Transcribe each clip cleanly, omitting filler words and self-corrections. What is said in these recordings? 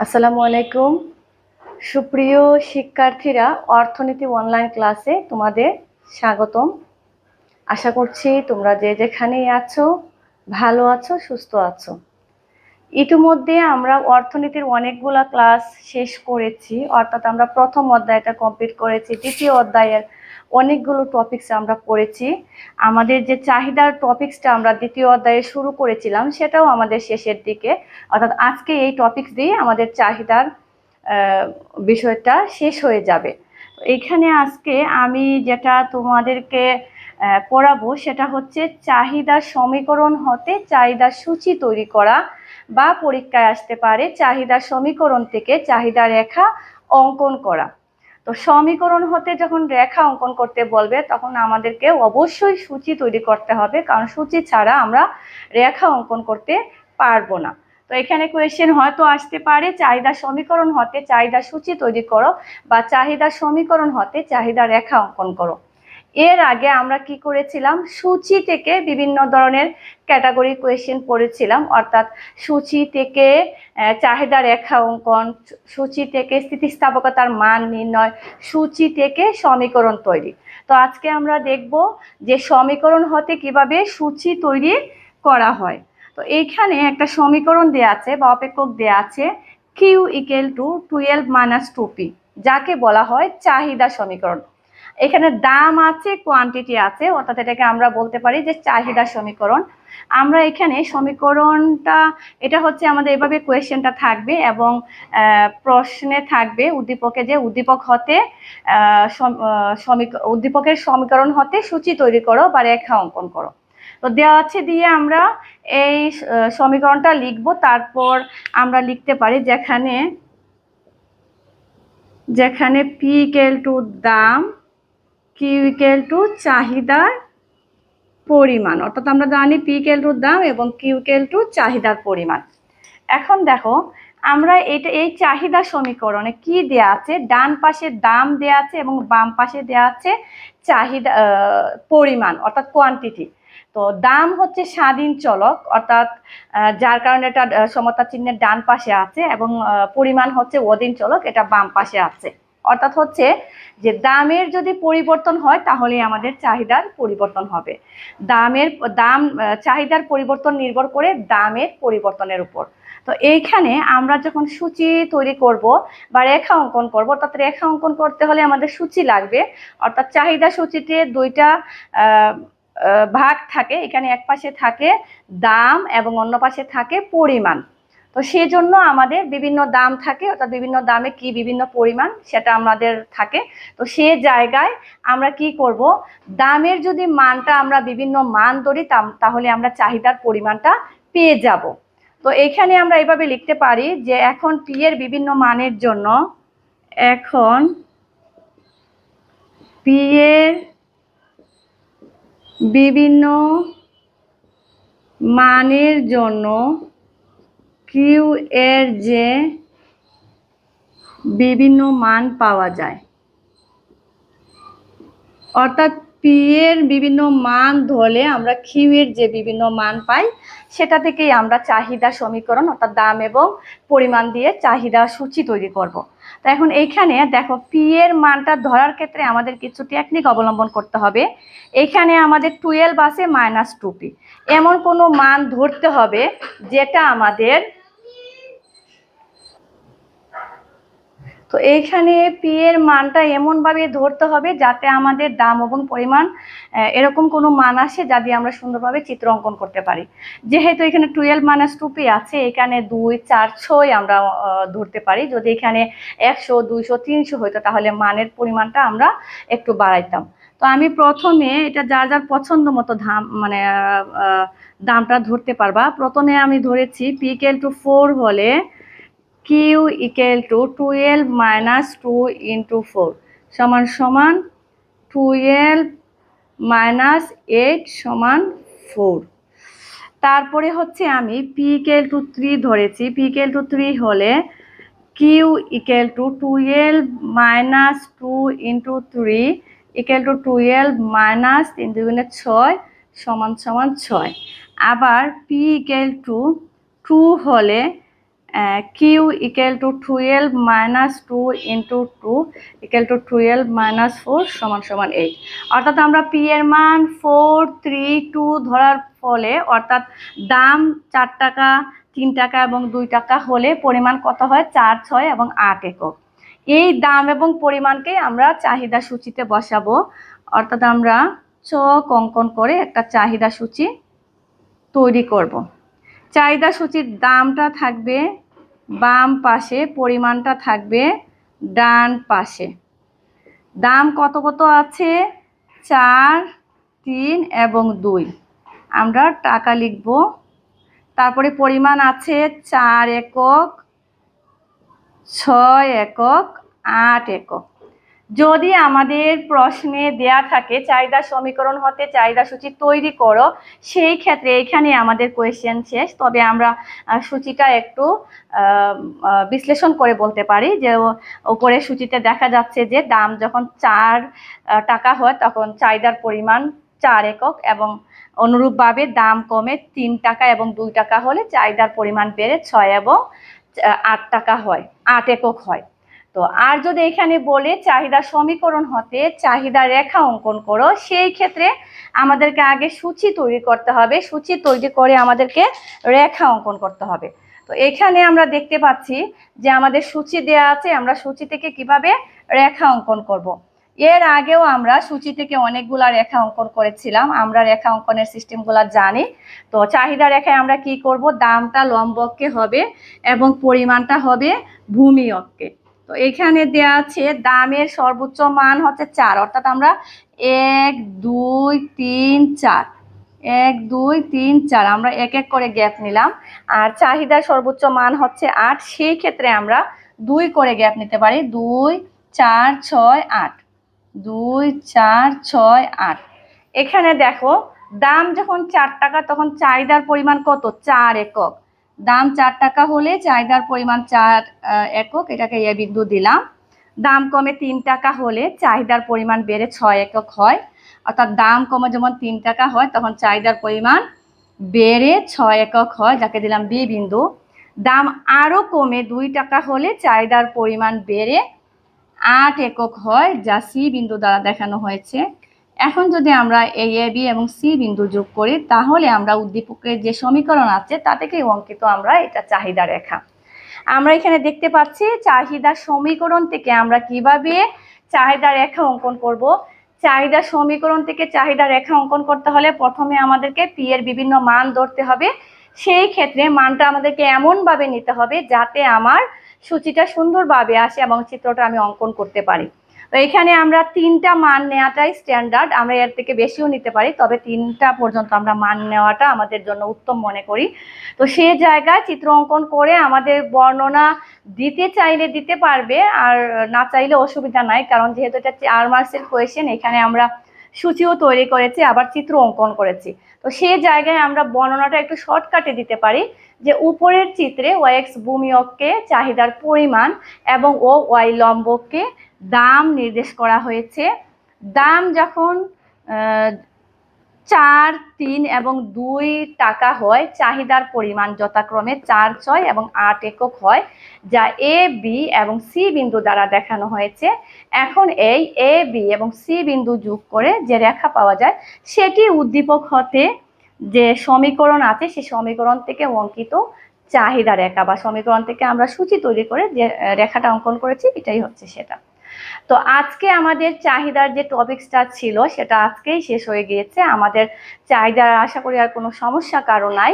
আসসালামু আলাইকুম। সুপ্রিয় শিক্ষার্থীরা, অর্থনীতি অনলাইন ক্লাসে তোমাদের স্বাগতম। আশা করছি তোমরা যে যেখানেই আছো ভালো আছো, সুস্থ আছো। ইতিমধ্যে আমরা অর্থনীতির অনেকগুলা ক্লাস শেষ করেছি, অর্থাৎ আমরা প্রথম অধ্যায়টা কমপ্লিট করেছি। দ্বিতীয় অধ্যায়ের অনেকগুলো টপিকস আমরা পড়েছি। আমাদের যে চাহিদার টপিক্সটা আমরা দ্বিতীয় অধ্যায়ে শুরু করেছিলাম সেটাও আমাদের শেষের দিকে, অর্থাৎ আজকে এই টপিক্স দিয়ে আমাদের চাহিদার বিষয়টা শেষ হয়ে যাবে। এইখানে আজকে আমি যেটা তোমাদেরকে পড়াবো সেটা হচ্ছে চাহিদার সমীকরণ হতে চাহিদার সূচি তৈরি করা, বা পরীক্ষায় আসতে পারে চাহিদার সমীকরণ থেকে চাহিদা রেখা অঙ্কন করা। তো সমীকরণ হতে যখন রেখা অঙ্কন করতে বলবে তখন আমাদেরকে অবশ্যই সূচি তৈরি করতে হবে, কারণ সূচি ছাড়া আমরা রেখা অঙ্কন করতে পারবো না। তো এখানে কোয়েশ্চেন হয়তো আসতে পারে চাহিদা সমীকরণ হতে চাহিদা সূচি তৈরি করো, বা চাহিদা সমীকরণ হতে চাহিদা রেখা অঙ্কন করো। এর আগে আমরা কি করেছিলাম, সূচি থেকে বিভিন্ন ধরনের ক্যাটাগরি কোয়েশ্চেন পড়েছিলাম, অর্থাৎ সূচি থেকে চাহিদা রেখা অঙ্কন, সূচি থেকে স্থিতিস্থাপকতার মান নির্ণয়, সূচি থেকে সমীকরণ তৈরি। তো আজকে আমরা দেখব যে সমীকরণ হতে কিভাবে সূচি তৈরি করা হয়। তো এইখানে একটা সমীকরণ দেয়া আছে বা অপেক্ষক দেয়া আছে, Q equal to 12 minus 2p, যাকে বলা হয় চাহিদা সমীকরণ। এখানে দাম আছে, কোয়ান্টিটি আছে, অর্থাৎ এটাকে আমরা বলতে পারি যে চাহিদা সমীকরণ। আমরা এখানে সমীকরণটা, এটা হচ্ছে আমাদের এভাবে কোয়েশ্চেনটা থাকবে এবং প্রশ্নে থাকবে উদ্দীপকে যে উদ্দীপক হতে উদ্দীপকের সমীকরণ হতে সূচি তৈরি করো বা রেখা অঙ্কন করো। তো দেওয়া আছে দিয়ে আমরা এই সমীকরণটা লিখবো। তারপর আমরা লিখতে পারি যেখানে পি ইকুয়াল টু দাম, কিউ ইকুয়াল টু চাহিদার পরিমাণ, অর্থাৎ আমরা জানি পি ইকুয়াল টু দাম এবং কিউ ইকুয়াল টু চাহিদার পরিমাণ। এখন দেখো আমরা এই চাহিদা সমীকরণে কি দেয়া আছে, ডান পাশে দাম দেয়া আছে এবং বাম পাশে দেয়া আছে চাহিদা পরিমাণ, অর্থাৎ কোয়ান্টিটি। তো দাম হচ্ছে স্বাধীন চলক, অর্থাৎ যার কারণে এটা সমতা চিহ্নের ডান পাশে আছে, এবং পরিমাণ হচ্ছে অধীন চলক, এটা বাম পাশে আছে। অর্থাৎ হচ্ছে যে দামের যদি পরিবর্তন হয় তাহলে আমাদের চাহিদার পরিবর্তন হবে। দাম চাহিদার পরিবর্তন নির্ভর করে দামের পরিবর্তনের উপর। তো এইখানে আমরা যখন সূচি তৈরি করব বা রেখা অঙ্কন করব, অর্থাৎ রেখা অঙ্কন করতে হলে আমাদের সূচি লাগবে। অর্থাৎ চাহিদা সূচিতে দুইটা ভাগ থাকে, এখানে এক পাশে থাকে দাম এবং অন্য পাশে থাকে পরিমাণ। তো সেই জন্য আমাদের বিভিন্ন দাম থাকে, অর্থাৎ বিভিন্ন দামে কি বিভিন্ন পরিমাণ সেটা আমাদের থাকে। তো সে জায়গায় আমরা কি করব, দামের যদি মানটা আমরা বিভিন্ন মান ধরি তাহলে আমরা চাহিদার পরিমাণটা পেয়ে যাব। তো এখানে আমরা এইভাবে লিখতে পারি যে এখন পি এর বিভিন্ন মানের জন্য, এখন পি এর বিভিন্ন মানের জন্য কিউ এর যে বিভিন্ন মান পাওয়া যায়, অর্থাৎ পি এর বিভিন্ন মান ধরলে আমরা কিউ এর যে বিভিন্ন মান পাই সেটা থেকেই আমরা চাহিদা সমীকরণ, অর্থাৎ দাম এবং পরিমাণ দিয়ে চাহিদা সূচি তৈরি করব। তো এখন এইখানে দেখো পি এর মানটা ধরার ক্ষেত্রে আমাদের কিছু টেকনিক অবলম্বন করতে হবে। এইখানে আমাদের 12 আছে মাইনাস 2p, এমন কোনো মান ধরতে হবে যেটা আমাদের, তো এইখানে পি এর মানটা এমনভাবে ধরতে হবে যাতে আমাদের দাম এবং পরিমাণ এরকম কোনো মান আসে যা দিয়ে আমরা সুন্দরভাবে চিত্র অঙ্কন করতে পারি। যেহেতু এখানে 12 মাইনাস 2p আছে, এখানে 2, 4, 6 আমরা ধরতে পারি। যদি এখানে 100, 200, 300 হইতো তাহলে মানের পরিমাণটা আমরা একটু বাড়াইতাম। তো আমি প্রথমে এটা যার যার পছন্দ মতো দামটা ধরতে পারবা। প্রথমে আমি ধরেছি পি ইকুয়াল টু 4 হলে Q equal to 12 minus 2 into 4 সমান সমান 12 মাইনাস 8 সমান 4। তারপরে হচ্ছে আমি পি ইকুয়াল টু 3 ধরেছি। পি ইকুয়াল টু 3 হলে Q equal to 12 minus 2 into 3 equal to 12 minus 3 দুগুণে 6 সমান সমান 6। আবার পি ইকুয়াল টু 2 হলে Q equal to 12 minus 2 into 2 equal to 12 minus 4 সমান সমান 8। অর্থাৎ আমরা পি এর মান 4, 3, 2 ধরার ফলে অর্থাৎ দাম 4 টাকা, 3 টাকা এবং 2 টাকা হলে পরিমাণ কত হয়? 4, 6 এবং 8 একক। এই দাম এবং পরিমাণকে আমরা চাহিদা সূচিতে বসাবো। অর্থাৎ আমরা চক অঙ্কন করে একটা চাহিদা সূচি তৈরি করব। চাহিদা সূচির দামটা থাকবে বাম পাশে, পরিমাণটা থাকবে ডান পাশে। দাম কত কত আছে? 4, 3 এবং 2। আমরা টাকা লিখব। তারপরে পরিমাণ আছে 4 একক, 6 একক, 8 একক। যদি আমাদের প্রশ্নে দেয়া থাকে চাহিদা সমীকরণ হতে চাহিদা সূচি তৈরি করো, সেই ক্ষেত্রে এখানে আমাদের কোয়েশ্চেন শেষ। তবে আমরা সূচিটা একটু বিশ্লেষণ করে বলতে পারি যে উপরে সূচিতে দেখা যাচ্ছে যে দাম যখন 4 টাকা হয় তখন চাহিদার পরিমাণ 4 একক এবং অনুরূপভাবে দাম কমে 3 টাকা এবং 2 টাকা হলে চাহিদার পরিমাণ বেড়ে 6 এবং 8 টাকা হয়, 8 একক হয়। তো আর যদি এখানে বলে চাহিদা সমীকরণ হতে চাহিদা রেখা অঙ্কন করো, সেই ক্ষেত্রে আমাদেরকে আগে সূচি তৈরি করতে হবে। সূচি তৈরি করে আমাদেরকে রেখা অঙ্কন করতে হবে। তো এখানে আমরা দেখতে পাচ্ছি যে আমাদের সূচি দেয়া আছে, আমরা সূচি থেকে কিভাবে রেখা অঙ্কন করব। এর আগেও আমরা সূচি থেকে অনেকগুলা রেখা অঙ্কন করেছিলাম, আমরা রেখা অঙ্কনের সিস্টেমগুলো জানি। তো চাহিদা রেখায় আমরা কি করব? দামটা লম্বককে হবে এবং পরিমাণটা হবে ভূমি অক্ষে। তো এখানে দেয়া আছে দামের সর্বোচ্চ মান হচ্ছে 4, অর্থাৎ আমরা 1, 2, 3, 4, 1, 2, 3, 4 আমরা এক এক করে গ্যাপ নিলাম। আর চাহিদার সর্বোচ্চ মান হচ্ছে 8, সেই ক্ষেত্রে আমরা 2 করে গ্যাপ নিতে পারি। 2, 4, 6, 8, 2, 4, 6, 8। এখানে দেখো দাম যখন 4 টাকা তখন চাহিদার পরিমাণ কত? 4 একক। দাম 4 টাকা হলে চাহিদার পরিমাণ 4 একক, এটাকে এ বিন্দু দিলাম। দাম কমে 3 টাকা হলে চাহিদার পরিমাণ বেড়ে 6 একক হয়। অর্থাৎ দাম কমে যেমন 3 টাকা হয় তখন চাহিদার পরিমাণ বেড়ে 6 একক হয়, যাকে দিলাম বি বিন্দু। দাম আরো কমে 2 টাকা হলে চাহিদার পরিমাণ বেড়ে 8 একক হয়, যা সি বিন্দু দ্বারা দেখানো হয়েছে। এখন যদি আমরা এই এ বি এবং সি বিন্দু যোগ করি তাহলে আমরা উদ্দীপকের যে সমীকরণ আছে তা থেকে অঙ্কিত আমরা এটা চাহিদা রেখা। আমরা এখানে দেখতে পাচ্ছি চাহিদা সমীকরণ থেকে আমরা কিভাবে চাহিদা রেখা অঙ্কন করব। চাহিদা সমীকরণ থেকে চাহিদা রেখা অঙ্কন করতে হলে প্রথমে আমাদেরকে পি এর বিভিন্ন মান ধরতে হবে। সেই ক্ষেত্রে মানটা আমাদেরকে এমনভাবে নিতে হবে যাতে আমার সূচিটা সুন্দরভাবে আসে এবং চিত্রটা আমি অঙ্কন করতে পারি। তো এখানে আমরা 3টা মান নেওয়াটাই স্ট্যান্ডার্ড, আমরা এর থেকে বেশিও নিতে পারি, তবে 3টা পর্যন্ত আমরা মান নেওয়াটা আমাদের জন্য উত্তম মনে করি। তো সেই জায়গায় চিত্র অঙ্কন করে আমাদের বর্ণনা দিতে চাইলে দিতে পারবে, আর না চাইলে অসুবিধা নাই, কারণ যেহেতু এটা 4 মার্কসের কোয়েশ্চেন, এখানে আমরা সূচিও তৈরি করেছি আবার চিত্র অঙ্কন করেছি। তো সেই জায়গায় আমরা বর্ণনাটা একটু শর্টকাটে দিতে পারি যে উপরের চিত্রে ও এক্স ভূমি অক্ষে চাহিদার পরিমাণ এবং ও ওয়াই লম্বককে দাম নির্দেশ করা হয়েছে। দাম যখন 4, 3 এবং 2 টাকা হয়, চাহিদার পরিমাণ যথাক্রমে 4, 6 এবং 8 একক হয়, যা এ বি এবং সি বিন্দু দ্বারা দেখানো হয়েছে। এখন এই এ বি এবং সি বিন্দু যোগ করে যে রেখা পাওয়া যায় সেটি উদ্দীপক হতে যে সমীকরণ আছে সেই সমীকরণ থেকে অঙ্কিত চাহিদা রেখা, বা সমীকরণ থেকে আমরা সূচি তৈরি করে যে রেখাটা অঙ্কন করেছি এটাই হচ্ছে সেটা। তো আজকে আমাদের চাহিদার যে টপিকসটা ছিল সেটা আজকেই শেষ হয়ে গিয়েছে। আমাদের চাহিদার আশা করি আর কোনো সমস্যা কারো নাই।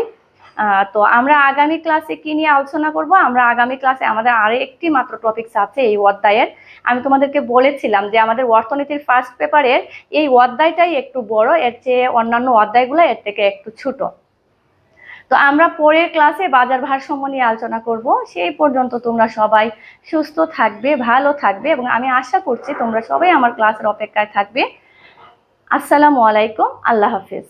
তো আমরা আগামী ক্লাসে কি নিয়ে আলোচনা করব? আমরা আগামী ক্লাসে আমাদের আরো একটি মাত্র টপিকস আছে এই অধ্যায়ের। আমি তোমাদেরকে বলেছিলাম যে আমাদের অর্থনীতির ফার্স্ট পেপারের এই অধ্যায়টাই একটু বড়, এর চেয়ে অন্যান্য অধ্যায়গুলো এর থেকে একটু ছোট। তো আমরা পরের ক্লাসে বাজার ভারসাম্য নিয়ে আলোচনা করব। সেই পর্যন্ত তোমরা সবাই সুস্থ থাকবে, ভালো থাকবে এবং আমি আশা করছি তোমরা সবাই আমার ক্লাসের অপেক্ষায় থাকবে। আসসালামু আলাইকুম, আল্লাহ হাফেজ।